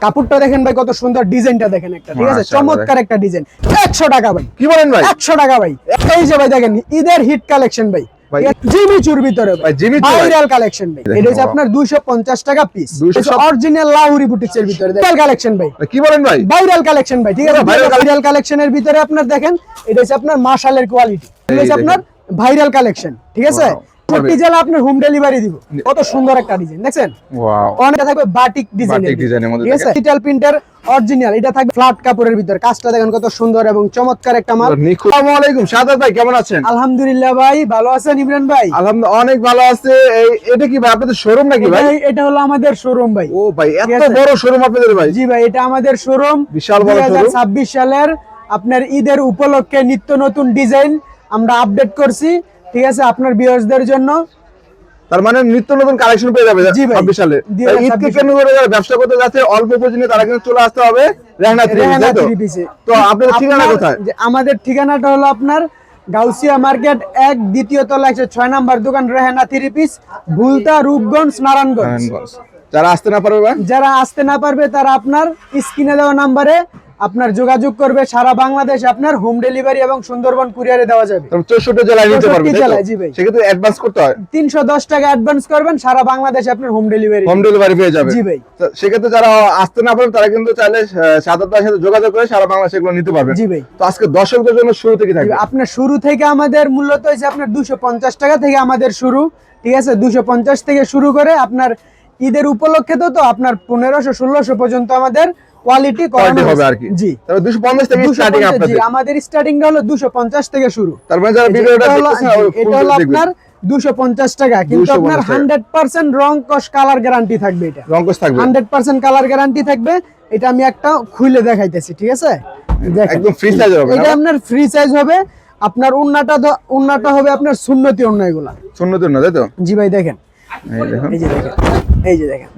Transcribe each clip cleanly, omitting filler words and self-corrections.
কাপড়টা দেখেন ভাই, কত সুন্দর ডিজাইনটা দেখেন একটা, ঠিক আছে, চমৎকার একটা ডিজাইন। 100 টাকা ভাই। কি বলেন ভাই? 100 টাকা ভাই। এই যে ভাই দেখেন, ঈদের হিট কালেকশন ভাই, জিমি চুর ভিতরে ভাই, জিমি চুর ভাইরাল কালেকশন ভাই। এটা হচ্ছে আপনার 250 টাকা পিস। অরিজিনাল লাহুরি বুটিক্সের ভিতরে ভাইরাল কালেকশন ভাই। কি বলেন ভাই? ভাইরাল কালেকশন ভাই, ঠিক আছে। ভাইরাল কালেকশনের ভিতরে আপনার দেখেন, এটা হচ্ছে আপনার মাশালের কোয়ালিটি, এটা হচ্ছে আপনার ভাইরাল কালেকশন, ঠিক আছে। প্রতি জেলা আপনার হোম ডেলিভারি দিব। কত সুন্দর একটা ডিজাইন দেখছেন, ওয়াও। অনেকটা থাকবে বাটিক ডিজাইনের মধ্যে, ঠিক আছে। ডিজিটাল প্রিন্টার অরিজিনাল, এটা থাকবে ফ্ল্যাট কাপড়ের ভিতর। কাজটা দেখেন কত সুন্দর এবং চমৎকার একটা মাল। আসসালামু আলাইকুম শাহাদাত ভাই, কেমন আছেন? আলহামদুলিল্লাহ ভাই, ভালো আছেন ইমরান ভাই? আলহামদুলিল্লাহ অনেক ভালো আছে। এটা কি ভাই আপনাদের শোরুম নাকি ভাই? এটা হলো আমাদের শোরুম ভাই। ও ভাই, এত বড় শোরুম আপনাদের ভাই? জি ভাই, এটা আমাদের শোরুম। বিশাল বড় শোরুম। 2026 সালের আপনার ঈদের উপলক্ষে নিত্য নতুন ডিজাইন আমরা আপডেট করছি, ঠিক আছে, আপনার ভিউয়ার্সদের জন্য। তার মানে নিত্য নতুন কালেকশন পেয়ে যাবে 26 সালে। ঈদকে কেন্দ্র করে যারা ব্যবসা করতে যাচ্ছে অল্প পুঁজি নিয়ে, তারা কিন্তু চলে আসতে হবে রেহানা থ্রি পিসে। তো আপনাদের ঠিকানা কোথায়? আমাদের ঠিকানাটা হলো আপনার গাউসিয়া মার্কেট 1 দ্বিতীয় তলা 106 নাম্বার দোকান, রেহানা থ্রি পিস, ভুলতা, রূপগঞ্জ, নারায়ণগঞ্জ। যারা আসতে না পারবে ভাই, যারা আসতে না পারবে তারা আপনার স্ক্রিনে দেওয়া নাম্বারে আপনার যোগাযোগ করবে। সারা বাংলাদেশ আপনার হোম ডেলিভারি এবং সুন্দরবন কুরিয়ারে দেওয়া যাবে। 64 জেলায় নিতে পারবে। 64 জেলায়, জি ভাই। সেক্ষেত্রে অ্যাডভান্স করতে হয় 310 টাকা অ্যাডভান্স করবেন, সারা বাংলাদেশ আপনার হোম ডেলিভারি পেয়ে যাবে। জি ভাই। সেক্ষেত্রে যারা আসতে না পারবে তারা কিন্তু চাইলে শাহাদাত ভাইয়ের সাথে যোগাযোগ করে সারা বাংলাদেশে এগুলো নিতে পারবে। জি ভাই। তো আজকে দর্শকদের জন্য শুরু থেকে থাকবে আপনার শুরু থেকে আমাদের মূলত হচ্ছে আপনার 250 টাকা থেকে আমাদের শুরু, ঠিক আছে। 250 থেকে শুরু করে আপনার ঈদের উপলক্ষে তো আপনার 1500-1600 পর্যন্ত আমাদের কোয়ালিটি হবে আর কি। জি, তবে 250 থেকে স্টার্টিং আপনাদের। জি, আমাদের স্টার্টিংটা হলো 250 থেকে শুরু। তার মানে যারা ভিডিওটা দেখতেছেন এটা হলো আপনার 250 টাকা, কিন্তু আপনার 100% রং কস কালার গ্যারান্টি থাকবে। এটা রং কস থাকবে, 100% কালার গ্যারান্টি থাকবে। এটা আমি একটা খুলে দেখাইতেছি, ঠিক আছে। দেখেন একদম ফ্রি সাইজ হবে। এটা আপনার ফ্রি সাইজ হবে। আপনার উন্নাটা হবে আপনার সুন্নতি উন্না, এগুলা সুন্নতি উন্না, তাই তো? জি ভাই, দেখেন, এই যে দেখেন, এই যে দেখেন,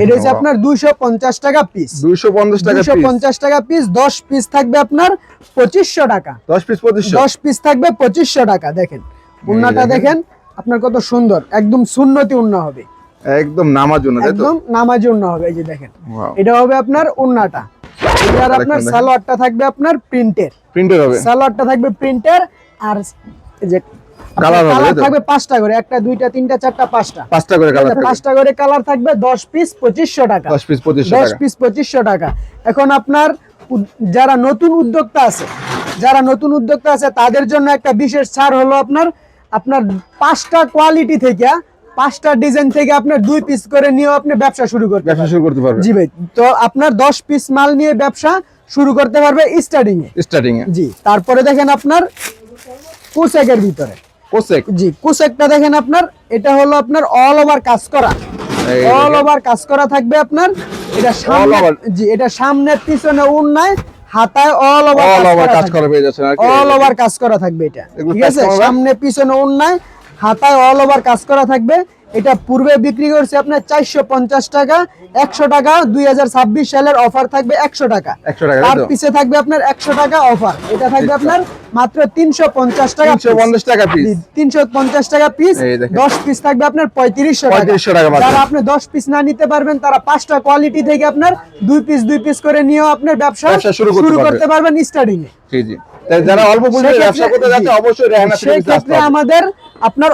এটা হচ্ছে আপনার 250 টাকা পিস। 250 টাকা পিস। 10 পিস থাকবে আপনার 2500 টাকা। 10 পিস 2500। 10 পিস থাকবে 2500 টাকা। দেখেন উন্নাটা দেখেন আপনার কত সুন্দর, একদম সুন্নতি উন্না হবে, একদম নামাজ জন্য, তাই তো? একদম নামাজি উন্না হবে। এই যে দেখেন, এটা হবে আপনার উন্নাটা। এটার আপনার সালোয়ারটা থাকবে আপনার প্রিন্টের হবে। সালোয়ারটা থাকবে প্রিন্টের। আর এই যে কালার থাকবে 5টা করে, 1টা 2টা 3টা 4টা 5টা করে কালার, 5টা করে কালার থাকবে। 10 পিস 2500 টাকা। 10 পিস 2500 টাকা। এখন আপনার যারা নতুন উদ্যোক্তা আছে তাদের জন্য একটা বিশেষ ছাড় হলো আপনার 5টা কোয়ালিটি থেকে, 5টা ডিজাইন থেকে আপনার 2 পিস করে নিয়ে আপনি ব্যবসা শুরু করতে পারবেন। জি ভাই, তো আপনার 10 পিস মাল নিয়ে ব্যবসা শুরু করতে পারবে স্টার্টিং এ। জি, তারপরে দেখেন আপনার কোসেকের ভিতরে জি, কোসেকটা দেখেন আপনার, এটা হলো আপনার অল ওভার কাজ করা থাকবে আপনার। এটা সামনে, জি, এটা সামনে পিছনে উন্নায় হাতায় অল ওভার কাজ করা পেয়ে যাচ্ছে, অল ওভার কাজ করা থাকবে এটা, ঠিক আছে। সামনে পিছনে উন্নায় হাতায় অল ওভার কাজ করা থাকবে। এটা পূর্বে বিক্রি করছে আপনার 450 টাকা। 100 টাকা 2026 সালের অফার থাকবে 100 টাকা। তার পিছে থাকবে আপনার 100 টাকা অফার। এটা থাকবে আপনার মাত্র 350 টাকা। 350 টাকা পিস। 10 পিস থাকবে আপনার 3500 টাকা। যারা আপনি 10 পিস না নিতে পারবেন তারা 5টা কোয়ালিটি থেকে আপনার 2 পিস করে নিয়েও আপনার ব্যবসা শুরু করতে পারবেন স্টার্টিং এ। জি জি, যারা অল্প পুঁজিতে ব্যবসা করতে যাচ্ছে অবশ্যই রেহানা থ্রি পিস আসতে হবে। আমাদের আপনার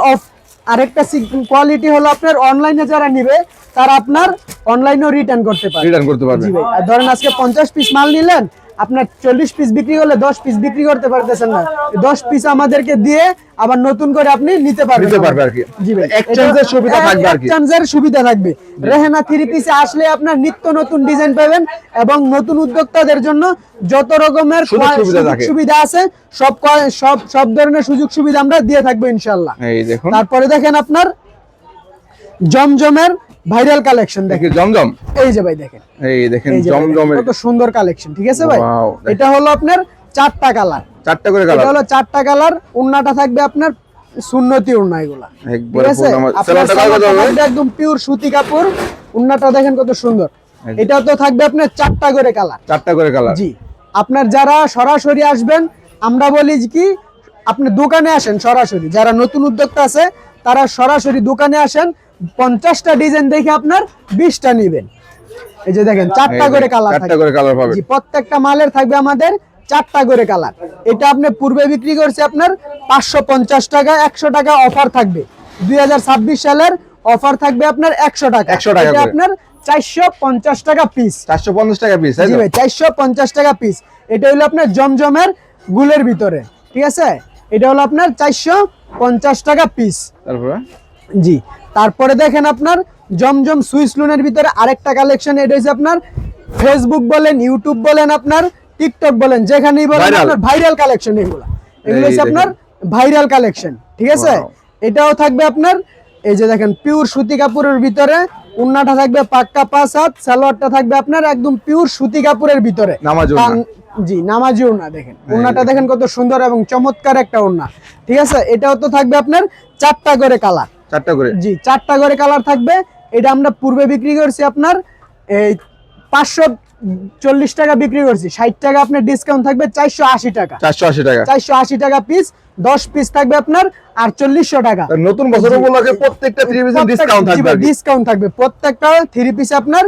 আরেকটা কোয়ালিটি হলো আপনার অনলাইনে যারা নিবে তারা আপনার অনলাইনেও রিটার্ন করতে পারবে। জি ভাই, আর ধরেন আজকে 50 পিস মাল নিলেন, আপনার 40 পিস বিক্রি করলে 10 পিস বিক্রি করতে পারতেছেন না, 10 পিস আমাদেরকে দিয়ে আবার নতুন করে আপনি নিতে পারবেন আর কি। জি ভাই, এক্সচেঞ্জের সুবিধা থাকবে আর কি। এক্সচেঞ্জের সুবিধা থাকবে। রেহানা থ্রি পিসে আসলে আপনার নিত্য নতুন ডিজাইন পাবেন এবং নতুন উদ্যোক্তাদের জন্য যত রকমের সুবিধা আছে সব ধরনের সুযোগ সুবিধা আমরা দিয়ে থাকবো ইনশাআল্লাহ। এই দেখুন, তারপরে দেখেন আপনার জমজমের ভাইরাল কালেকশন দেখেন। জমজম, এই যে ভাই দেখেন, এই দেখেন জমজমের কত সুন্দর কালেকশন, ঠিক আছে ভাই। এটা হলো আপনার 4টা কালার, 4টা করে কালার। এটা হলো 4টা কালার। উন্নাটা থাকবে আপনার সুন্নতি উন্না, এগুলা একদম পিওর সুতি কাপড়। উন্নাটা দেখেন কত সুন্দর। এটা তো থাকবে আপনার 4টা করে কালার। জি, আপনার যারা সরাসরি আসবেন, আমরা বলি কি আপনি দোকানে আসেন সরাসরি। যারা নতুন উদ্যোক্তা আছে তারা সরাসরি দোকানে আসেন, 50টা ডিজাইন দেখে আপনার 20টা নেবেন। এই যে দেখেন চারটা করে কালার, চারটা করে কালার পাবেন। জি, প্রত্যেকটা মালের থাকবে আমাদের চারটা করে কালার। এটা আপনি পূর্বে বিক্রি করছে আপনার 550 টাকা, 100 টাকা অফার থাকবে। 2026 সালের অফার থাকবে আপনার 100 টাকা। 100 টাকা এটা করে। আপনার 450 টাকা পিস। 450 টাকা পিস, জি ভাই, 450 টাকা পিস। এটা হলো আপনার জমজমের গুলের ভিতরে, ঠিক আছে? এটা হলো আপনার 450 টাকা পিস। তারপরে জি, তারপরে দেখেন আপনার জমজম সুইস লুনের ভিতরে আরেকটা কালেকশন। এটা হচ্ছে আপনার ফেসবুক বলেন, ইউটিউব বলেন, আপনার টিকটক বলেন, যেখানেই বলেন Viral। আপনার ভাইরাল কালেকশন। এগুলো এই হচ্ছে আপনার ভাইরাল কালেকশন, ঠিক আছে? Wow। এটাও থাকবে আপনার, এই যে দেখেন পিওর সুতি কাপড়ের ভিতরে। উন্নাটা থাকবে পাক্কা 5 হাত, সালোয়ারটা থাকবে আপনার একদম পিওর সুতি কাপড়ের ভিতরে। নামাজ ওড়না। জি, নামাজি ওড়না। দেখেন ওড়নাটা দেখেন কত সুন্দর এবং চমৎকার একটা ওড়না, ঠিক আছে? এটাও তো থাকবে আপনার চারটা করে কালার। 4টা করে। জি, চারটা করে কালার থাকবে। এটা আমরা পূর্বে বিক্রি করছি আপনার এই 540 টাকা বিক্রি করছি। 60 টাকা আপনার ডিসকাউন্ট থাকবে 480 টাকা। 480 টাকা। 480 টাকা পিস, 10 পিস থাকবে আপনার 4800 টাকা। নতুন বছর উপলক্ষে প্রত্যেকটা 3% ডিসকাউন্ট থাকবে। ডিসকাউন্ট থাকবে প্রত্যেকটা 3 পিস আপনার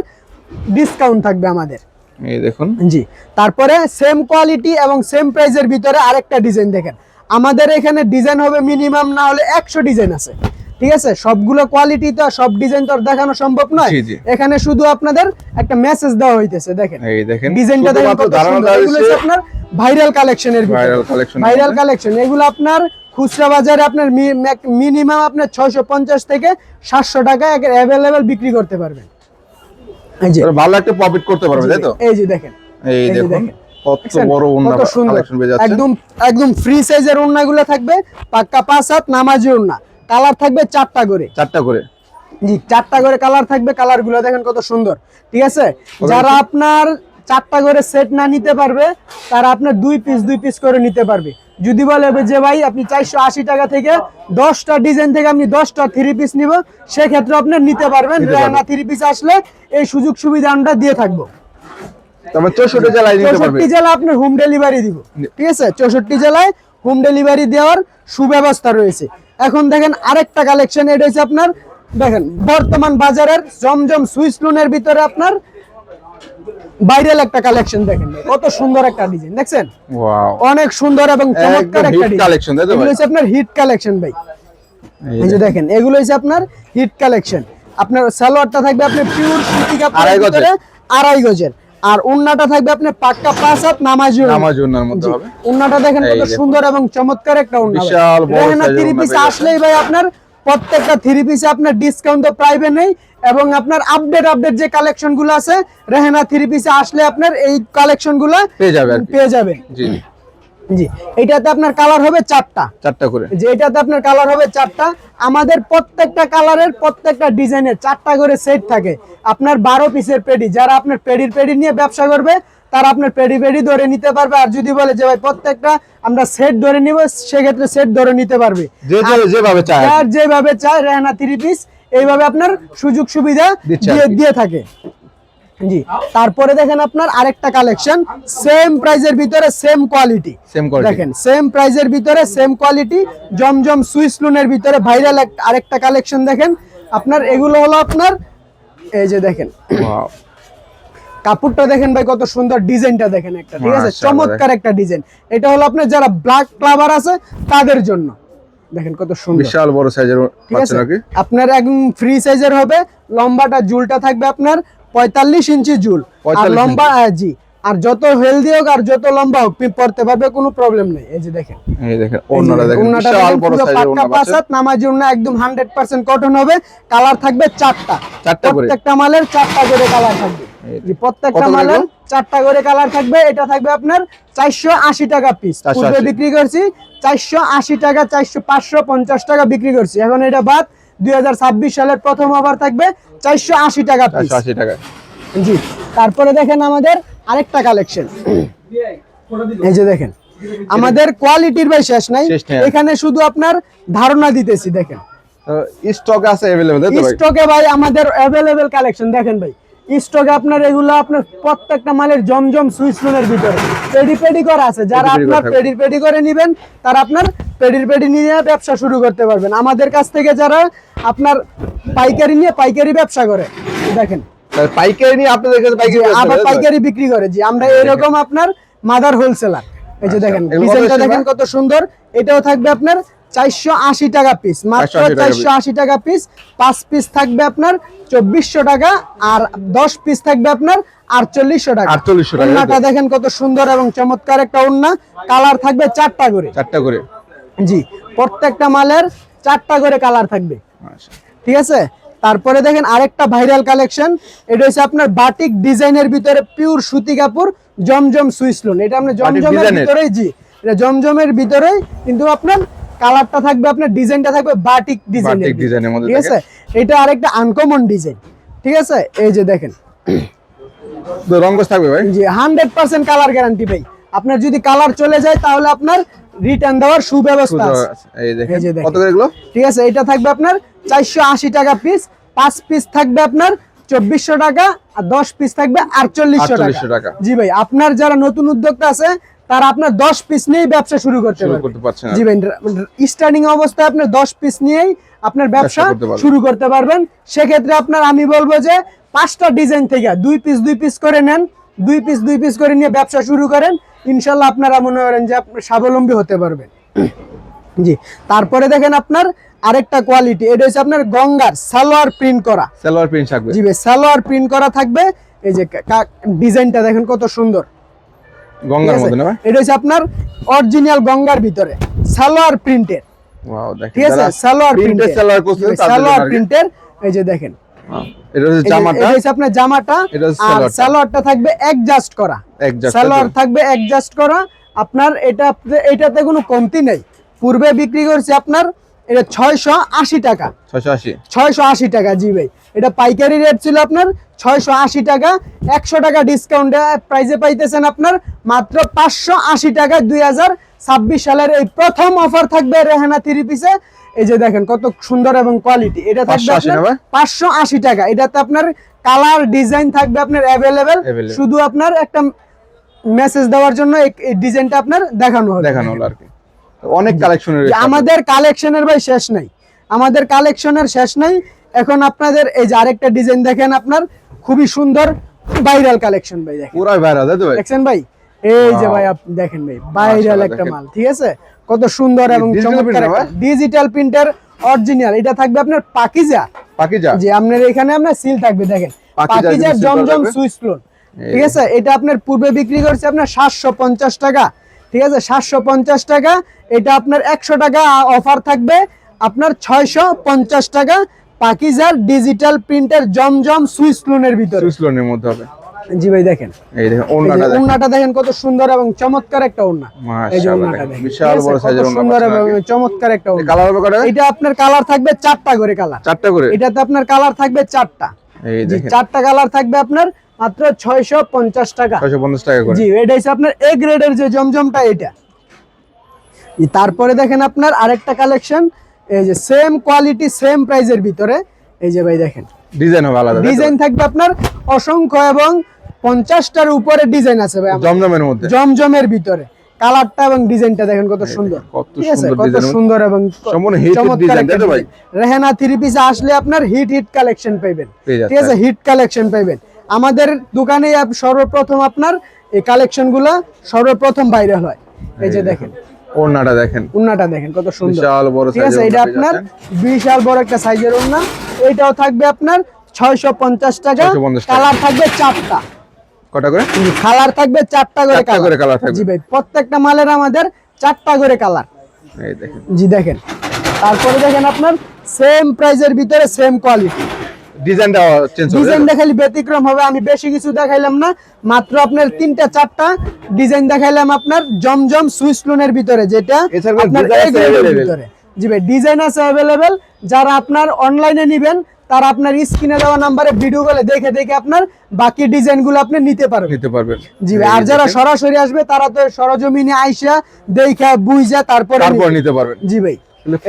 ডিসকাউন্ট থাকবে আমাদের। এই দেখুন। জি, তারপরে সেম কোয়ালিটি এবং সেম প্রাইজের ভিতরে আরেকটা ডিজাইন দেখেন। আমাদের এখানে ডিজাইন হবে মিনিমাম না হলে 100 ডিজাইন আছে, ঠিক আছে? সবগুলো কোয়ালিটি তো সব ডিজাইন তো আর দেখানো সম্ভব নয়। জি, জি। এখানে শুধু আপনাদের একটা মেসেজ দেওয়া হইতেছে। দেখেন এই দেখেন ডিজাইনটা দেখেন শুধুমাত্র কত ধারণা সুন্দর। দেওয়া এগুলো হয়েছে হচ্ছে আপনার ভাইরাল কালেকশনের ভিতরে। Viral collection. ভাইরাল কালেকশন এগুলো আপনার খুচরা বাজারে আপনার মিনিমাম আপনার 650 থেকে 700 টাকা अवेलेबल বিক্রি করতে পারবেন। এই যে ভালো একটা প্রফিট করতে পারবে, তাই তো? এই যে দেখেন, এই যে দেখুন দেখেন। কত দেখছেন? বড় ওড়না কত সুন্দর। কালেকশন পেয়ে যাচ্ছে। একদম একদম ফ্রি সাইজের ওড়নাগুলো থাকবে, পাক্কা 5 হাত নামাজি ওড়না। কালার থাকবে 4টা করে। 4টা করে। জি, 4টা করে কালার থাকবে। কালারগুলো দেখেন কত সুন্দর, ঠিক আছে? যারা আপনার 4টা করে সেট না নিতে পারবে, তারা আপনার 2 পিস করে নিতে পারবে। যদি বলে যে ভাই আপনি 480 টাকা থেকে 10টা ডিজাইন থেকে আমি 10টা 3 পিস নিব, সেক্ষেত্রে আপনি নিতে পারবেন। রেহানা 3 পিস আসলে এই সুযোগ সুবিধা আমরা দিয়ে থাকবো। তারপর 64 জেলায় নিতে পারবে। 64 জেলা আপনার হোম ডেলিভারি দিব, ঠিক আছে? 64 জেলায় হোম ডেলিভারি দেওয়ার সুব্যবস্থা রয়েছে। এখন দেখেন আরেকটা কালেকশন। এটা হচ্ছে আপনার দেখেন বর্তমান বাজারের জমজম সুইস লুনের ভিতরে আপনার ভাইরাল একটা কালেকশন। দেখেন কত সুন্দর একটা ডিজাইন, দেখছেন? ওয়াও, অনেক সুন্দর এবং চমৎকার একটা হিট কালেকশন, তাই তো? এগুলো হচ্ছে আপনার হিট কালেকশন ভাই। এই যে দেখেন এগুলো হচ্ছে আপনার হিট কালেকশন। আপনার সালোয়ারটা থাকবে আপনার পিওর সুতি কাপড়ের ভিতরে 2.5 গজের, আর ওন্নাটা থাকবে আপনার পাক্কা 5 হাত নামাজি ওড়নার মধ্যে হবে। ওন্নাটা দেখেন কত সুন্দর এবং চমৎকার একটা ওন্না। বিশাল বড় রেহানা সাইজের 3 ওড়না পিস পেয়ে আসলেই ভাই আপনার প্রত্যেকটা 3 পিসে আপনার ডিসকাউন্ট তো প্রাইভেট নেই, এবং আপনার আপডেট যে কালেকশন গুলো আছে রেহানা 3 পিসে আসলে আপনার এই কালেকশন গুলো পেয়ে যাবেন। জি জি, এটাতে আপনার কালার হবে 4টা করে। যে এটাতে আপনার কালার হবে 4টা। আমাদের প্রত্যেকটা কালারের প্রত্যেকটা ডিজাইনের 4টা করে সেট থাকে। আপনার 12 পিসের পেডি, যারা আপনার পেডি নিয়ে ব্যবসা করবে তারা আপনার পেডি ধরে নিতে পারবে। আর যদি বলে যে ভাই প্রত্যেকটা আমরা সেট ধরে নিব, সেক্ষেত্রে সেট ধরে নিতে পারবে। যেভাবে চায় রেহানা 3 পিস এইভাবে আপনার সুযোগ সুবিধা দিয়ে থাকে। জি, তারপরে দেখেন আপনার আরেকটা কালেকশন সেম প্রাইজের ভিতরে সেম কোয়ালিটি। দেখেন সেম প্রাইজের ভিতরে সেম কোয়ালিটি জমজম সুইস লুনের ভিতরে ভাইরাল আরেকটা কালেকশন। দেখেন আপনার এগুলো হলো আপনার এই যে দেখেন কাপড়টা দেখেন ভাই কত সুন্দর, ডিজাইনটা দেখেন একটা, ঠিক আছে? চমৎকার একটা ডিজাইন। এটা হলো আপনার যারা ব্ল্যাক ক্লাবার আছে তাদের জন্য। দেখেন কত সুন্দর, বিশাল বড় সাইজের পাচ্ছেন নাকি? আপনার একদম ফ্রি সাইজের হবে। লম্বাটা জুলটা থাকবে আপনার 45 ইঞ্চি জুল, আর লম্বা জি, আর যত হেলদি হোক আর যত লম্বা হোক পড়তে পারবে, কোনো প্রবলেম নেই। এই যে দেখেন, এই দেখেন ওন্নাটা দেখেন বিশাল বড় সাইজের ওন্না পাচ্ছেন। নামাজি ওন্না একদম 100% কটন হবে। কালার থাকবে 4টা করে। প্রত্যেকটা মালের 4টা করে কালার থাকবে। জি, প্রত্যেকটা মালের 4টা করে কালার থাকবে। এটা থাকবে আপনার 480 টাকা পিস। পূর্বে বিক্রি করছি 480 টাকা, 550 টাকা বিক্রি করছি। এখন এটা বাদ 2026 সালের প্রথম অফার থাকবে 480 টাকা পিস। 480 টাকা। জি, তারপরে দেখেন আমাদের আরেকটা কালেকশন। এই যে দেখেন আমাদের কোয়ালিটির ভাই শেষ নাই, এখানে শুধু আপনার ধারণা দিতেছি। দেখেন স্টক আছে अवेलेबल, তাই তো ভাই? স্টকে ভাই আমাদের अवेलेबल কালেকশন দেখেন ভাই। স্টকে আপনার এগুলো আপনার প্রত্যেকটা মালের জমজম সুইস লুনের ভিতরে পেডি করা আছে। যারা আপনার পেডি করে নেবেন তারা আপনার পেডি নিয়ে ব্যবসা শুরু করতে পারবেন। আমাদের কাছ থেকে যারা আপনার পাইকারি নিয়ে পাইকারি ব্যবসা করে, দেখেন পাইকারি নিয়ে আপনাদের কাছে আবার পাইকারি বিক্রি করে। জি, আমরা এরকম আপনার মাদার হোলসেলার। এই যে দেখেন ডিজাইনটা দেখেন কত সুন্দর। এটাও থাকবে আপনার 480 টাকা পিস, মাত্র 480 টাকা পিস। 5 পিস থাকবে আপনার 2400 টাকা, আর 10 পিস থাকবে আপনার 4800 টাকা। 4800 টাকা। ওন্নাটা দেখেন কত সুন্দর এবং চমৎকার একটা ওন্না। কালার থাকবে 4টা করে। 4টা করে। জি, প্রত্যেকটা মালের 4টা করে কালার থাকবে। ঠিক আছে। তারপরে দেখেন আরেকটা ভাইরাল কালেকশন, এটা হচ্ছে আপনার বাটিক ডিজাইনের ভিতরে পিওর সুতি কাপড়, জমজম সুইস লোন। এটা আপনার জমজমের ভিতরেই, জি এটা জমজমের ভিতরেই, কিন্তু আপনার কালারটা থাকবে, আপনার ডিজাইনটা থাকবে বাটিক ডিজাইনের মধ্যে। ঠিক আছে, এটা আরেকটা আনকমন ডিজাইন। ঠিক আছে, এই যে দেখেন রংগস থাকবে ভাই। জি, 100% কালার গ্যারান্টি ভাই। আপনার যদি কালার চলে যায় তাহলে আপনার রিটার্ন দেওয়ার সুব্যবস্থা আছে। এই দেখেন কত করে এগুলো? ঠিক আছে, এটা থাকবে আপনার 480 টাকা পিস। 5 পিস থাকবে আপনার 2400 টাকা, আর 10 পিস থাকবে 4800 টাকা। জি ভাই, আপনার যারা নতুন উদ্যোক্তা আছে তারা আপনার 10 পিস নিয়েই ব্যবসা শুরু করতে পারবেন। জি ভাই, স্টার্টিং অবস্থায় আপনি 10 পিস নিয়েই আপনার ব্যবসা শুরু করতে পারবেন। সেক্ষেত্রে আপনার আমি বলবো যে 5টা ডিজাইন থেকে 2 পিস করে নেন, 2 পিস করে নিয়ে ব্যবসা শুরু করেন। ইনশাল্লাহ আপনারা মনে করেন যে আপনি স্বাবলম্বী হতে পারবেন। জি, তারপরে দেখেন আপনার আরেকটা কোয়ালিটি, এটা হচ্ছে আপনার গঙ্গার সালোয়ার প্রিন্ট করা। সালোয়ার প্রিন্ট থাকবে। জি ভাই, সালোয়ার প্রিন্ট করা থাকবে। এই যে ডিজাইনটা দেখেন কত সুন্দর, গঙ্গার মধ্যে না ভাই? এটা হচ্ছে আপনার অরিজিনাল গঙ্গার ভিতরে সালোয়ার প্রিন্টের। ওয়াও, দেখেন ঠিক আছে, সালোয়ার প্রিন্টের, সালোয়ার প্রিন্টের। এই যে দেখেন এটা হচ্ছে জামাটা, এটা হচ্ছে আপনার জামাটা, আর সালোয়ারটা থাকবে অ্যাডজাস্ট করা। সালোয়ার থাকবে অ্যাডজাস্ট করা। আপনার এটাতে কোনো কমতি নেই। পূর্বে বিক্রি করছে আপনার এটা 680 টাকা। 680 টাকা। জি ভাই, এটা পাইকারি রেট ছিল আপনার 680 টাকা। 100 টাকা ডিসকাউন্টে প্রাইসে পাইতেছেন আপনার মাত্র 580 টাকা। 2026 সালের এই প্রথম অফার থাকবে রেহানা 3 পিসে। এই যে দেখেন কত সুন্দর এবং কোয়ালিটি। এটা থাকবে আপনার 580 টাকা। এটাতে আপনার কালার ডিজাইন থাকবে আপনার অ্যাভেলেবেল। শুধু আপনার একটা মেসেজ দেওয়ার জন্য এই ডিজাইনটা আপনার দেখানো হলো আর কি। অনেক কালেকশনের, আমাদের কালেকশনের ভাই শেষ নাই, আমাদের কালেকশনের শেষ নাই। এখন আপনাদের এই যে আরেকটা ডিজাইন দেখেন, আপনার খুবই সুন্দর ভাইরাল কালেকশন ভাই। দেখেন পুরো ভাইরাল দেখছেন ভাই। এই যে ভাই আপনি দেখেন ভাই, ভাইরাল একটা মাল। ঠিক আছে, কত সুন্দর এবং চমৎকার ডিজিটাল প্রিন্টার অরিজিনাল। এটা থাকবে আপনার পাকিজা। জি, আপনার এখানে আপনার সিল থাকবে, দেখেন পাকিজা জমজম সুইস লোন। ঠিক আছে, এটা আপনার পূর্বে বিক্রি করছে আপনার 750 টাকা। ঠিক আছে, 750 টাকা। এটা আপনার 100 টাকা অফার থাকবে আপনার 650 টাকা। পাকিজার ডিজিটাল প্রিন্টার জমজম সুইস লোনের ভিতরে, সুইস লোনের মধ্যে হবে। জি ভাই, দেখেন এই দেখেন ওন্নাটা দেখেন কত সুন্দর এবং চমৎকার একটা ওন্না। এই যে ওন্নাটা দেখেন বিশাল বড় সাইজের ওন্না, সুন্দর এবং চমৎকার একটা ওন্না। কালার হবে কয়টা? এটা আপনার কালার থাকবে 4টা করে কালার। 4টা করে। এটাতে আপনার কালার থাকবে 4টা। এই দেখেন 4টা কালার থাকবে আপনার মাত্র 650 টাকা। 650 টাকা করে। জি, এটা হচ্ছে আপনার এ গ্রেডের যে জমজমটা এটা। তারপরে দেখেন আপনার আরেকটা কালেকশন, এই যে সেম কোয়ালিটি সেম প্রাইজের ভিতরে। এই যে ভাই দেখেন ডিজাইন হবে আলাদা, ডিজাইন থাকবে আপনার অসংখ্য এবং 50টার উপরে ডিজাইন আছে ভাই জমজমের মধ্যে, জমজমের ভিতরে। কালারটা এবং ডিজাইনটা দেখেন কত সুন্দর, ঠিক আছে, কত সুন্দর এবং চমৎকার একটা ভাই। রেহানা 3 পিসে আসলে আপনার হিট কালেকশন পাবেন। ঠিক আছে, হিট কালেকশন পাবেন। আমাদের দোকানে সর্বপ্রথম আপনার এই কালেকশনগুলো সর্বপ্রথম ভাইরাল হয়। এই যে দেখেন ওন্নাটা দেখেন, ওন্নাটা দেখেন কত সুন্দর, বিশাল বড় সাইজের। ঠিক আছে, এটা আপনার বিশাল বড় একটা সাইজের ওন্না। এটাও থাকবে আপনার 650 টাকা। কালার থাকবে 4টা। কটা করে কালার থাকবে? 4টা করে কালার থাকবে। জি ভাই, প্রত্যেকটা মালের আমাদের 4টা করে কালার। এই দেখেন, জি দেখেন। তারপরে দেখেন আপনার সেম প্রাইজের ভিতরে সেম কোয়ালিটি। ডিজাইনটা চেঞ্জ হবে, ডিজাইনটা খালি ব্যতিক্রম হবে। আমি বেশি কিছু দেখাইলাম না, মাত্র আপনার 3টা 4টা ডিজাইন দেখাইলাম আপনার জমজম সুইস লোনের ভিতরে, যেটা আপনার এর ভিতরে। জি ভাই, ডিজাইন আছে अवेलेबल। যারা আপনার অনলাইনে নেবেন তারা আপনার স্ক্রিনে দেওয়া নম্বরে ভিডিও কলে দেখে দেখে আপনার বাকি ডিজাইনগুলো আপনি নিতে পারবেন। জি ভাই, আর যারা সরাসরি আসবে তারা তো সরজমিনে আইসা দেখা বুঝা তারপর নিতে পারবেন। জি ভাই,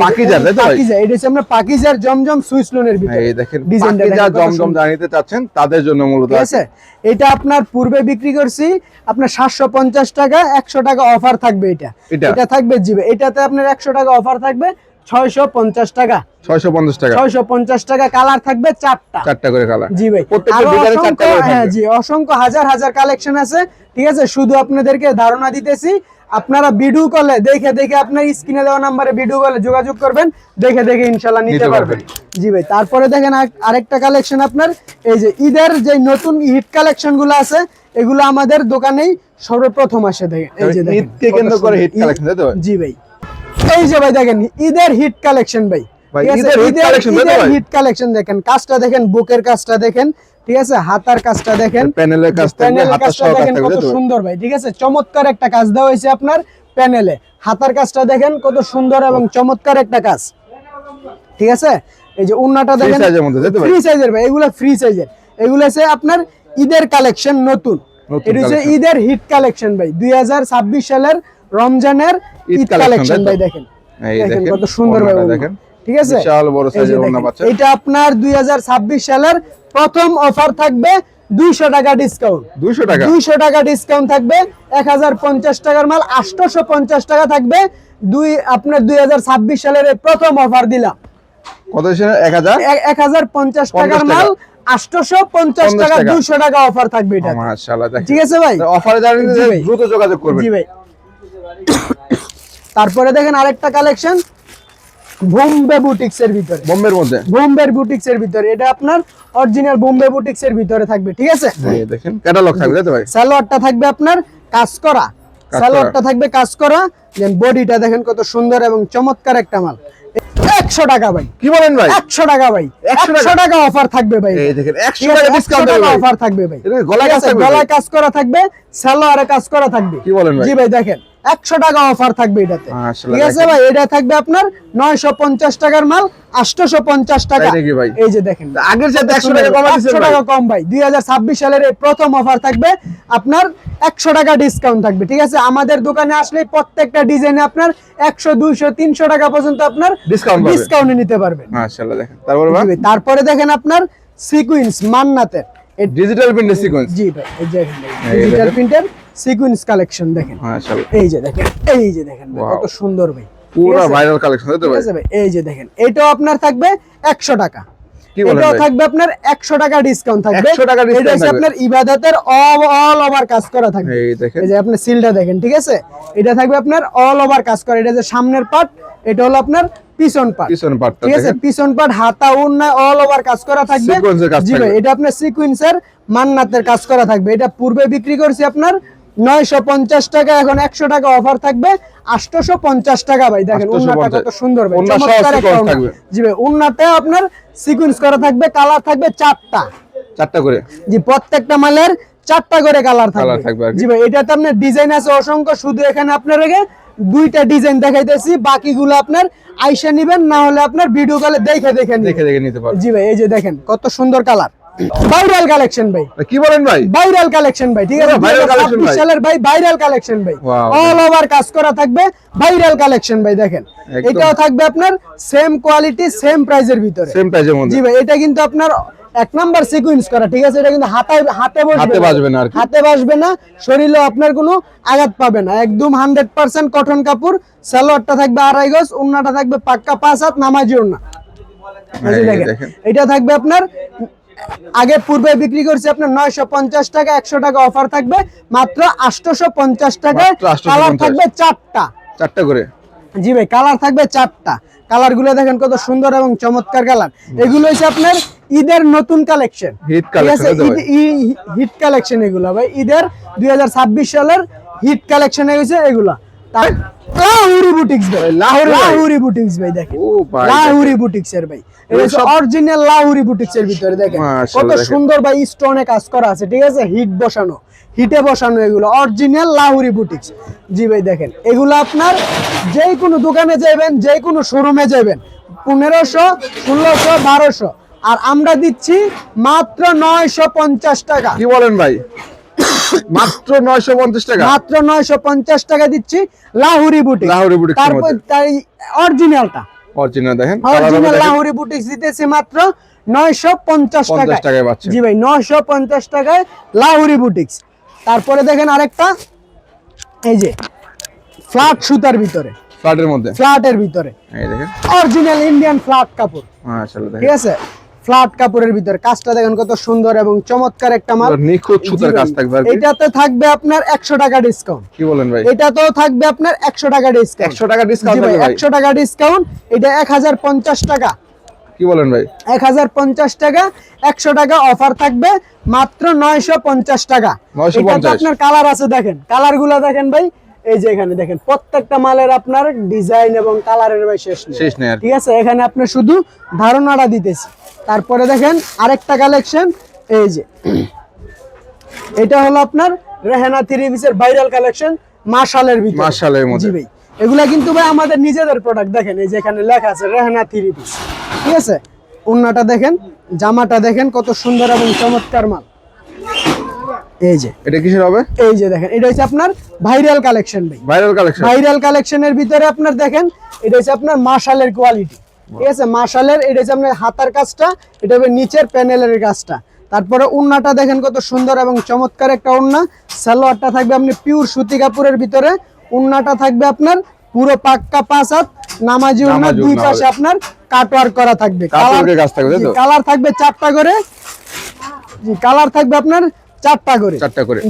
পাকিজা, তাই তো ভাই? পাকিজা, এটা হচ্ছে আমরা পাকিজার জমজম সুইস লোনের ভিতরে। এই দেখেন পাকিজা জমজম জানিতে চাচ্ছেন তাদের জন্য মূলত আছে। এটা আপনার পূর্বে বিক্রি করছি আপনার 750 টাকা, 100 টাকা অফার থাকবে। এটা থাকবে, জি ভাই, এটাতে আপনার 100 টাকা অফার থাকবে, 650 টাকা। 650 টাকা। 650 টাকা। কালার থাকবে চারটা করে কালার। জি ভাই, প্রত্যেকটা ডিজাইনে চারটা করে হ্যাঁ থাকবে। জি, অসংখ্য হাজার হাজার কালেকশন আছে, ঠিক আছে। শুধু আপনাদেরকে ধারণা দিতেছি, আপনারা ভিডিও কলে দেখে দেখে আপনার স্ক্রিনে দেওয়া নম্বরে ভিডিও কলে যোগাযোগ করবেন, দেখে দেখে ইনশাআল্লাহ নিতে পারবেন। জি ভাই, তারপরে দেখেন আরেকটা কালেকশন আপনার, এই যে ঈদের যে নতুন হিট কালেকশন গুলো আছে, এগুলো আমাদের দোকানেই সর্বপ্রথম আসে। দেখেন এই যে দেখেন ঈদকে কেন্দ্র করে হিট কালেকশন, তাই তো? জি ভাই, এই যে ভাই দেখেন ঈদের হিট কালেকশন ভাই, ঠিক আছে। ঈদের হিট কালেকশন দেখেন, কাজটা দেখেন, বুকের কাজটা দেখেন, ঠিক আছে, হাতার কাজটা দেখেন, প্যানেলের কাজটা দেখেন কত সুন্দর ভাই, ঠিক আছে। চমৎকার একটা কাজ দেওয়া হয়েছে আপনার প্যানেলে। হাতার কাজটা দেখেন কত সুন্দর এবং চমৎকার একটা কাজ, ঠিক আছে। এই যে ওন্নাটা দেখেন, ফ্রি সাইজের ভাই, এগুলো ফ্রি সাইজের, এগুলো আছে আপনার ঈদের কালেকশন নতুন। এটা হচ্ছে ঈদের হিট কালেকশন ভাই, 2026 সালের রমজানের ঈদ কালেকশন ভাই। দেখেন দেখেন কত সুন্দর ভাই, দেখেন, ঠিক আছে। বিশাল বড় সাইজের ওন্না পাচ্ছেন। এটা আপনার 2026 সালের প্রথম অফার থাকবে 200 টাকা ডিসকাউন্ট। 200 টাকা ডিসকাউন্ট থাকবে। 1050 টাকার মাল 850 টাকা থাকবে। আপনার 2026 সালের প্রথম অফার দিলাম। কত ছিল? 1050 টাকার মাল 850 টাকা, 200 টাকা অফার থাকবে এটা। মাশাআল্লাহ, ঠিক আছে ভাই, অফারে জানেন দ্রুত যোগাযোগ করবেন। জি ভাই। তারপরে দেখেন আরেকটা কালেকশন বোম্বে বুটিক্স এর ভিতরে, বোম্বের বুটিক্স এর ভিতরে, এটা আপনার অরিজিনাল বোম্বে বুটিক্স এর ভিতরে থাকবে, ঠিক আছে। এই দেখেন ক্যাটালগ থাকবে, তাই তো ভাই? সালোয়ারটা থাকবে আপনার কাজ করা, সালোয়ারটা থাকবে কাজ করা, দেন বডিটা দেখেন কত সুন্দর এবং চমৎকার একটা মাল। 100 টাকা ভাই। কি বলেন ভাই? 100 টাকা ভাই, 100 টাকা অফার থাকবে ভাই। এই দেখেন 100 টাকা ডিসকাউন্ট অফার থাকবে ভাই। গলায় কাজ করা থাকবে, সালোয়ারে কাজ করা থাকবে। কি বলেন ভাই? জি ভাই, দেখেন 100 টাকা অফার থাকবে এটাতে, ঠিক আছে ভাই। এটা থাকবে আপনার 950 টাকার মাল 850 টাকা। এই যে দেখেন আগের সাথে 100 টাকা কম দিয়েছেন ভাই। 100 টাকা কম ভাই। 2026 সালের এই প্রথম অফার থাকবে আপনার, 100 টাকা ডিসকাউন্ট থাকবে, ঠিক আছে। আমাদের দোকানে আসলে প্রত্যেকটা ডিজাইনে আপনার 100 200 300 টাকা পর্যন্ত আপনার ডিসকাউন্টে নিতে পারবেন। মাশাআল্লাহ, দেখেন তারপরে দেখেন আপনার সিকোয়েন্স মান্নাতের ডিজিটাল প্রিন্টের সিকোয়েন্স। জি ভাই, এই যে ডিজিটাল প্রিন্টের সিকোয়েন্স কালেকশন দেখেন। মাশাআল্লাহ, এই যে দেখেন, এই যে দেখেন কত সুন্দর ভাই, পুরো ভাইরাল কালেকশন, তাই তো ভাই? এই যে দেখেন, এটাও আপনার থাকবে 100 টাকা। এটাও থাকবে আপনার 100 টাকা ডিসকাউন্ট থাকবে। এটা হচ্ছে আপনার ইবাদতের অল ওভার কাজ করা থাকবে। এই যে আপনি সিলটা দেখেন, ঠিক আছে। এটা থাকবে আপনার অল ওভার কাজ করা। এটা যে সামনের পার্ট, এটা হলো আপনার পিছন পার্ট, ঠিক আছে। পিছন পার্ট, হাতা, ওড়না অল ওভার কাজ করা থাকবে। জি ভাই, এটা আপনার সিকোয়েন্সের মান্নাতের কাজ করা থাকবে। এটা পূর্বে বিক্রি করছি আপনার 950 টাকা, এখন 100 টাকা অফার থাকবে 850 টাকা ভাই। দেখেন ওন্নাটা কত সুন্দর ভাই, চমৎকার একটা ওন্না। জি ভাই, ওন্নাতে আপনার সিকোয়েন্স করা থাকবে, কালার থাকবে চারটা করে। জি, প্রত্যেকটা মালের 4টা করে কালার থাকবে। জি ভাই, এটাতে আপনার ডিজাইন আছে অসংখ্য, শুধু এখানে আপনার আগে 2টা ডিজাইন দেখাইতেছি, বাকিগুলো আপনার আইসা নেবেন, না হলে আপনার ভিডিও কলে দেখে নিতে পারবেন। জি ভাই, এই যে দেখেন কত সুন্দর কালার, ভাইরাল কালেকশন ভাই। কি বলেন ভাই? ভাইরাল কালেকশন ভাই, ঠিক আছে। 2026 সালের ভাই ভাইরাল কালেকশন ভাই, অল ওভার কাজ করা থাকবে, ভাইরাল কালেকশন ভাই। দেখেন এটাও থাকবে আপনার সেম কোয়ালিটি সেম প্রাইজের ভিতরে, সেম প্রাইজের মধ্যে। জি ভাই, এটা কিন্তু আপনার 1 নাম্বার সিকোয়েন্স করা, ঠিক আছে। এটা কিন্তু হাতে বাসবে না, শরীরে আপনার কোনো আঘাত পাবে না। একদম 100% কটন কাপড়। সালোয়ারটা থাকবে 2.5 গজ, ওন্নাটা থাকবে পাক্কা 5 হাত নামাজি ওন্না। এই যে দেখেন, এটা থাকবে আপনার আগে পূর্বে বিক্রি করছে আপনার 950 টাকা, 100 টাকা অফার থাকবে মাত্র 850 টাকায়। কালার থাকবে 4টা করে। জি ভাই, কালার থাকবে 4টা। কালার গুলো দেখেন কত সুন্দর এবং চমৎকার কালার। এগুলো হচ্ছে আপনার ঈদের নতুন কালেকশন, হিট কালেকশন এগুলো ভাই। ঈদের 2026 সালের হিট কালেকশন হয়েছে এগুলা। লাহুরি বুটিক্স ভাই, লাহুরি বুটিক্স ভাই। দেখেন লাহুরি বুটিক্স এর ভাই, এটা অরিজিনাল লাহুরি বুটিক্স এর ভিতরে দেখেন কত সুন্দর ভাই, স্টোনে কাজ করা আছে, ঠিক আছে। হিটে বসানো এগুলো অরিজিনাল লাহুরি বুটিক্স। জি ভাই, দেখেন এগুলো আপনার যে কোনো দোকানে যাবেন, যে কোনো শোরুমে যাবেন, 1500 1600 1200, আর আমরা দিচ্ছি মাত্র 950 টাকা। কি বলেন ভাই? মাত্র 950 টাকা, মাত্র 950 টাকা দিচ্ছি লাহুরি বুটিক্স। তারপর তাই অরিজিনালটা, দেখেন অরিজিনাল লাহুরি বুটিক্স দিতেছি মাত্র 950 টাকায়। জি ভাই, 950 টাকায় লাহুরি বুটিক্স। তারপরে দেখেন আরেকটা, এই যে ফ্ল্যাট সুতার ভিতরে, ফ্ল্যাটের ভিতরে এই দেখেন অরিজিনাল ইন্ডিয়ান ফ্ল্যাট কাপড়, মাশাআল্লাহ দেখেন ঠিক আছে, ফ্ল্যাট কাপড়ের ভিতরে কাজটা দেখেন কত সুন্দর এবং চমৎকার একটা মাল, নিখুঁত সুতার কাজ থাকবে। এটাতে থাকবে আপনার 100 টাকা ডিসকাউন্ট। কি বলেন ভাই? এটাতেও থাকবে আপনার 100 টাকা ডিসকাউন্ট। 100 টাকা ডিসকাউন্ট থাকবে ভাই, 100 টাকা ডিসকাউন্ট। এটা 1050 টাকা। কি বলেন ভাই? 1050 টাকা, 100 টাকা অফার থাকবে মাত্র 950 টাকা। এটাতে আপনার কালার আছে, দেখেন কালারগুলো দেখেন ভাই, এই যে এখানে দেখেন প্রত্যেকটা মালের আপনার ডিজাইন এবং কালারের ভাই শেষ নেই, ঠিক আছে, এখানে আপনি শুধু ধারণাটা দিতেছি। তারপরে দেখেন আরেকটা কালেকশন, এই যে এটা হলো আপনার রেহানা থ্রি পিসের ভাইরাল কালেকশন মাশালের ভিতরে, মাশালের মধ্যে। জি ভাই, এগুলা কিন্তু ভাই আমাদের নিজেদের প্রোডাক্ট। দেখেন এই যে এখানে লেখা আছে রেহানা থ্রি পিস, ঠিক আছে, ওন্নাটা দেখেন, জামাটা দেখেন কত সুন্দর এবং চমৎকার মাল। এই যে এটা কিসের হবে? এই যে দেখেন এটা হচ্ছে আপনার ভাইরাল কালেকশন ভাই, ভাইরাল কালেকশনের ভিতরে আপনার দেখেন এটা হচ্ছে আপনার মাশালের কোয়ালিটি, ঠিক আছে, মাশালের। এটা হচ্ছে আপনার হাতার কাজটা, এটা হবে নিচের প্যানেলের কাজটা। তারপরে ওন্নাটা দেখেন কত সুন্দর এবং চমৎকার একটা ওন্না। সালোয়ারটা থাকবে আপনি পিওর সুতি কাপড়ের ভিতরে, ওন্নাটা থাকবে আপনার পুরো পাক্কা 5 হাত নামাজি ওন্না, দুই পাশে আপনার কাটওয়ার্ক করা থাকবে, কালার থাকবে 4টা করে, জি কালার থাকবে আপনার 4টা করে,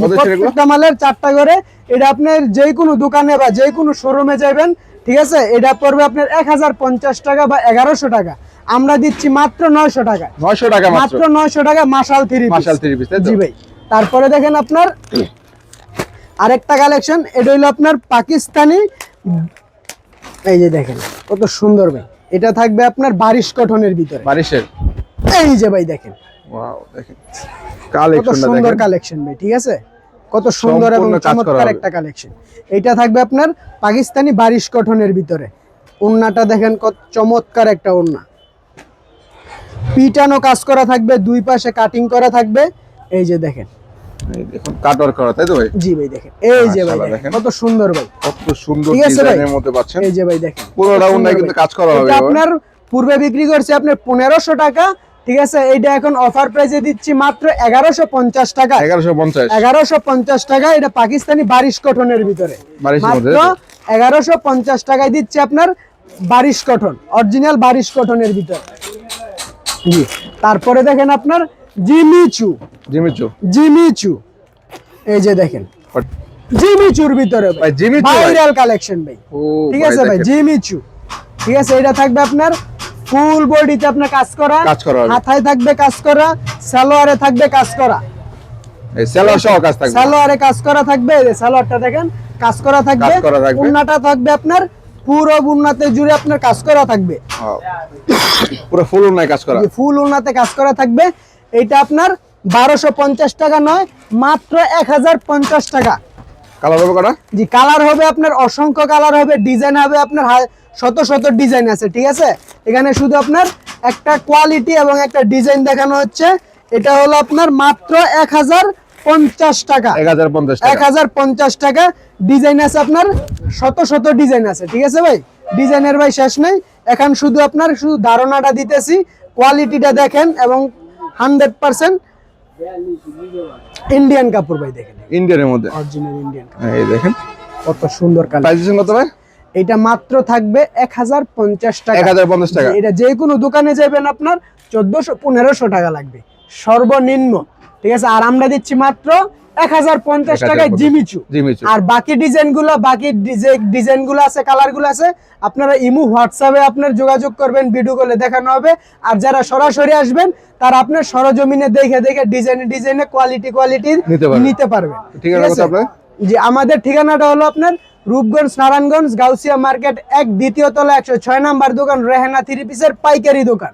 প্রত্যেকটা মালের 4টা করে। এটা আপনার যে কোনো দোকানে বা যে কোনো শোরুমে যাবেন, ঠিক আছে, এটা পড়বে আপনার 1050 টাকা বা 1100 টাকা। আমরা দিচ্ছি মাত্র 900 টাকা, 900 টাকা মাত্র 900 টাকা মাশাল থ্রি পিস, জি ভাই। তারপরে দেখেন আপনার আরেকটা কালেকশন, এটা হলো আপনার পাকিস্তানি, এই যে দেখেন কত সুন্দর ভাই, এটা থাকবে আপনার বারিশ কটনের ভিতরে, বারিশের, এই যে ভাই দেখেন, ওয়াও দেখেন কত সুন্দর কালেকশন ভাই, ঠিক আছে, কত সুন্দর এবং চমৎকার একটা কালেকশন। এটা থাকবে আপনার পাকিস্তানি বারিশ কটনের ভিতরে, ওন্নাটা দেখেন কত চমৎকার একটা ওন্না, পিটানো কাজ করা থাকবে, দুই পাশে কাটিং করা থাকবে, এই যে দেখেন, এই দেখুন কাটওয়ার্ক করা, তাই তো ভাই? জি ভাই দেখেন, এই যে ভাই দেখেন কত সুন্দর ভাই, কত সুন্দর ডিজাইনের মধ্যে পাচ্ছেন। এই যে ভাই দেখেন পুরোটা ওন্নায় কিন্তু কাজ করা হবে। এটা আপনার পূর্বে বিক্রি করছে আপনার 1500 টাকা, ঠিক আছে, এইটা এখন অফার প্রাইসে দিচ্ছি মাত্র 1150 টাকা, 1150 টাকা। এটা পাকিস্তানি বারিশ কটনের ভিতরে, মাত্র 1150 টাকায় দিচ্ছি আপনার বারিশ কটন, অরিজিনাল বারিশ কটনের ভিতরে, জি। তারপরে দেখেন আপনার জিমিচু, এই যে দেখেন জিমিচুর ভিতরে ভাইরাল কালেকশন ভাই, ঠিক আছে ভাই, জিমিচু, ঠিক আছে, এটা থাকবে আপনার ফুল বডিতে আপনার কাজ করা, হাতায় থাকবে কাজ করা, সালোয়ারে থাকবে কাজ করা, এই সালোয়ার সহ কাজ থাকবে, সালোয়ারে কাজ করা থাকবে, এই যে সালোয়ারটা দেখেন কাজ করা থাকবে, ওন্নাটা থাকবে আপনার পুরো ওন্নাতে জুড়ে আপনার কাজ করা থাকবে, পুরো ফুল ওন্নায় কাজ করা, ফুল ওন্নাতে কাজ করা থাকবে। এটা আপনার 1250 টাকা নয়, মাত্র 1050 টাকা। কালার হবে কটা? জি কালার হবে আপনার অসংখ্য কালার হবে, ডিজাইন হবে আপনার শত শত ডিজাইন আছে, ঠিক আছে, এখানে শুধু আপনার একটা কোয়ালিটি এবং একটা ডিজাইন দেখানো হচ্ছে। এটা হলো আপনার মাত্র 1050 টাকা, 1050 টাকা। ডিজাইন আছে আপনার শত শত ডিজাইন আছে, ঠিক আছে ভাই, ডিজাইনের ভাই শেষ নেই। এখন শুধু আপনার শুধু ধারণাটা দিতেছি, কোয়ালিটিটা দেখেন এবং 100% ইন্ডিয়ান কাপড় ভাই, দেখেন ইন্ডিয়ানের মধ্যে অরিজিনাল ইন্ডিয়ান কাপড়, এই দেখেন কত সুন্দর কালার। প্রাইস কত ভাই? এটা মাত্র থাকবে 1050 টাকা, 1050 টাকা। এটা যে কোনো দোকানে যাবেন আপনার 1400-1500 টাকা লাগবে সর্বনিম্ন, ঠিক আছে, আর আমরা দিচ্ছি মাত্র 1050 টাকায় জিমিচু। আর বাকি ডিজাইনগুলো, বাকি ডিজাইনগুলো আছে, কালারগুলো আছে, আপনারা ইমো হোয়াটসঅ্যাপে আপনার যোগাযোগ করবেন, ভিডিও কলে দেখানো হবে। আর যারা সরাসরি আসবেন তারা আপনার সরজমিনে দেখে দেখে ডিজাইনে কোয়ালিটি নিতে পারবেন, ঠিক আছে। জি আমাদের ঠিকানাটা হলো আপনার রূপগঞ্জ, নারায়ণগঞ্জ, গাউসিয়া মার্কেট 1 দ্বিতীয় তলা 106 নাম্বার দোকান, রেহানা থ্রি পিসের পাইকারি দোকান।